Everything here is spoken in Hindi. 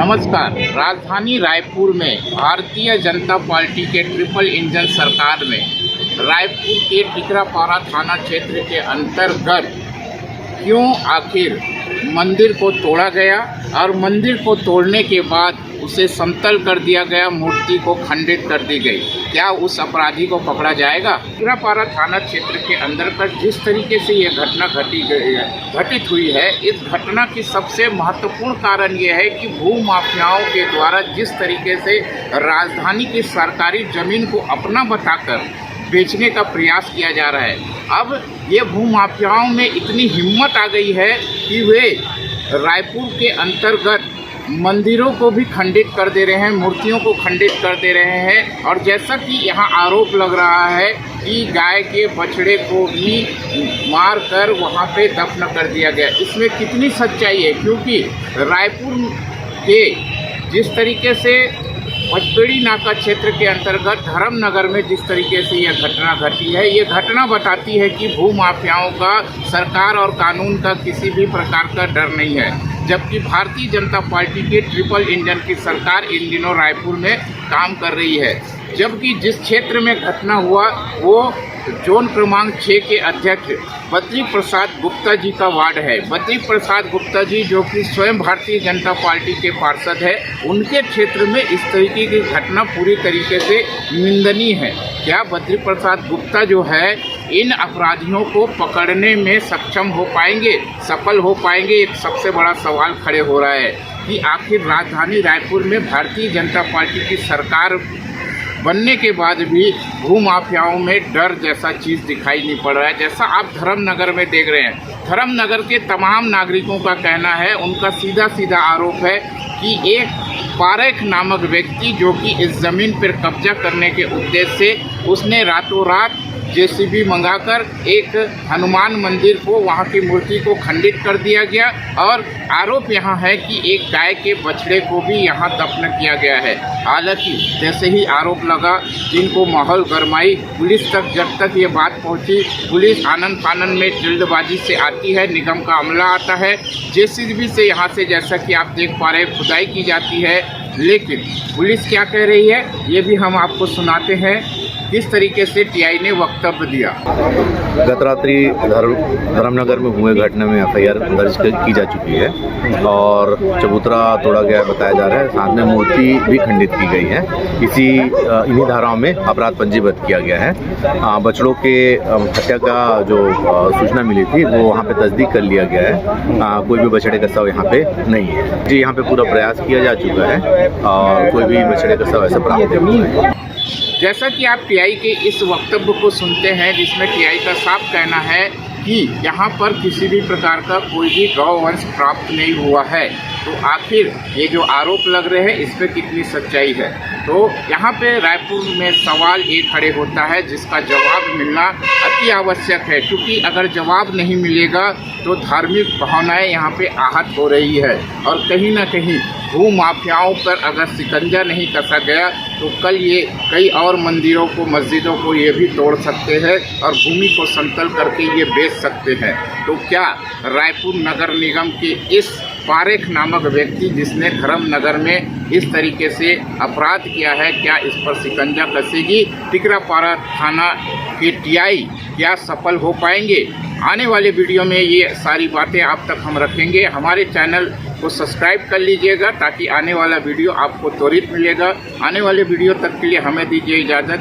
नमस्कार। राजधानी रायपुर में भारतीय जनता पार्टी के ट्रिपल इंजन सरकार में रायपुर के टिकरापारा थाना क्षेत्र के अंतर्गत क्यों आखिर मंदिर को तोड़ा गया और मंदिर को तोड़ने के बाद उसे समतल कर दिया गया, मूर्ति को खंडित कर दी गई। क्या उस अपराधी को पकड़ा जाएगा? टिकरापारा थाना क्षेत्र के अंतर्गत जिस तरीके से ये घटना घटित हुई है, इस घटना की सबसे महत्वपूर्ण कारण ये है कि भू माफियाओं के द्वारा जिस तरीके से राजधानी की सरकारी जमीन को अपना बताकर बेचने का प्रयास किया जा रहा है। अब ये भू माफियाओं में इतनी हिम्मत आ गई है कि वे रायपुर के अंतर्गत मंदिरों को भी खंडित कर दे रहे हैं, मूर्तियों को खंडित कर दे रहे हैं। और जैसा कि यहाँ आरोप लग रहा है कि गाय के बछड़े को भी मार कर वहाँ पे दफन कर दिया गया। इसमें कितनी सच्चाई है? क्योंकि रायपुर के जिस तरीके से पचपेड़ी नाका क्षेत्र के अंतर्गत धर्मनगर में जिस तरीके से यह घटना घटी है, ये घटना बताती है कि भू माफियाओं का सरकार और कानून का किसी भी प्रकार का डर नहीं है। जबकि भारतीय जनता पार्टी के ट्रिपल इंजन की सरकार इन दिनों रायपुर में काम कर रही है। जबकि जिस क्षेत्र में घटना हुआ वो जोन क्रमांक 6 के अध्यक्ष बद्री प्रसाद गुप्ता जी का वार्ड है। बद्री प्रसाद गुप्ता जी जो कि स्वयं भारतीय जनता पार्टी के पार्षद है, उनके क्षेत्र में इस तरीके की घटना पूरी तरीके से निंदनीय है। क्या बद्री प्रसाद गुप्ता जो है इन अपराधियों को पकड़ने में सक्षम हो पाएंगे, सफल हो पाएंगे? एक सबसे बड़ा सवाल खड़े हो रहा है कि आखिर राजधानी रायपुर में भारतीय जनता पार्टी की सरकार बनने के बाद भी भू माफियाओं में डर जैसा चीज़ दिखाई नहीं पड़ रहा है। जैसा आप धर्मनगर में देख रहे हैं, धर्मनगर के तमाम नागरिकों का कहना है, उनका सीधा सीधा आरोप है कि एक पारेख नामक व्यक्ति जो कि इस ज़मीन पर कब्जा करने के उद्देश्य से उसने रातों रात जेसीबी मंगाकर एक हनुमान मंदिर को, वहाँ की मूर्ति को खंडित कर दिया गया। और आरोप यहाँ है कि एक गाय के बछड़े को भी यहाँ दफन किया गया है। हालांकि जैसे ही आरोप लगा, जिनको माहौल गरमाई, पुलिस तक जब तक ये बात पहुँची, पुलिस आनन फानन में जल्दबाजी से आती है, निगम का अमला आता है, जेसीबी से यहाँ से जैसा कि आप देख पा रहे हैं खुदाई की जाती है। लेकिन पुलिस क्या कह रही है ये भी हम आपको सुनाते हैं, किस तरीके से टीआई ने वक्तव्य दिया। गत रात्रि धर्मनगर में हुए घटना में एफआईआर दर्ज की जा चुकी है और चबूतरा तोड़ा गया बताया जा रहा है। साथ में मूर्ति भी खंडित की गई है। इन्हीं धाराओं में अपराध पंजीबद्ध किया गया है। बछड़ों के हत्या का जो सूचना मिली थी वो वहाँ पे तस्दीक कर लिया गया है। कोई भी बछड़े का शव यहाँ पे नहीं है जी। यहाँ पे पूरा प्रयास किया जा चुका है और कोई भी बछड़े का शव ऐसा प्राप्त नहीं हुआ है। जैसा कि आप टीआई के इस वक्तव्य को सुनते हैं, जिसमें टीआई का साफ कहना है कि यहाँ पर किसी भी प्रकार का कोई भी गौवंश प्राप्त नहीं हुआ है, तो आखिर ये जो आरोप लग रहे हैं इस पर कितनी सच्चाई है? तो यहाँ पे रायपुर में सवाल ये खड़े होता है जिसका जवाब मिलना अति आवश्यक है। क्योंकि अगर जवाब नहीं मिलेगा तो धार्मिक भावनाएं यहाँ पे आहत हो रही है और कहीं ना कहीं भू माफियाओं पर अगर शिकंजा नहीं कसा गया तो कल ये कई और मंदिरों को, मस्जिदों को ये भी तोड़ सकते हैं और भूमि को समतल करके ये बेच सकते हैं। तो क्या रायपुर नगर निगम के इस पारेख नामक व्यक्ति जिसने धर्मनगर में इस तरीके से अपराध किया है, क्या इस पर शिकंजा कसेगी? टिकरापारा थाना के टीआई क्या सफल हो पाएंगे? आने वाले वीडियो में ये सारी बातें आप तक हम रखेंगे। हमारे चैनल को सब्सक्राइब कर लीजिएगा ताकि आने वाला वीडियो आपको त्वरित मिलेगा। आने वाले वीडियो तक के लिए हमें दीजिए इजाज़त।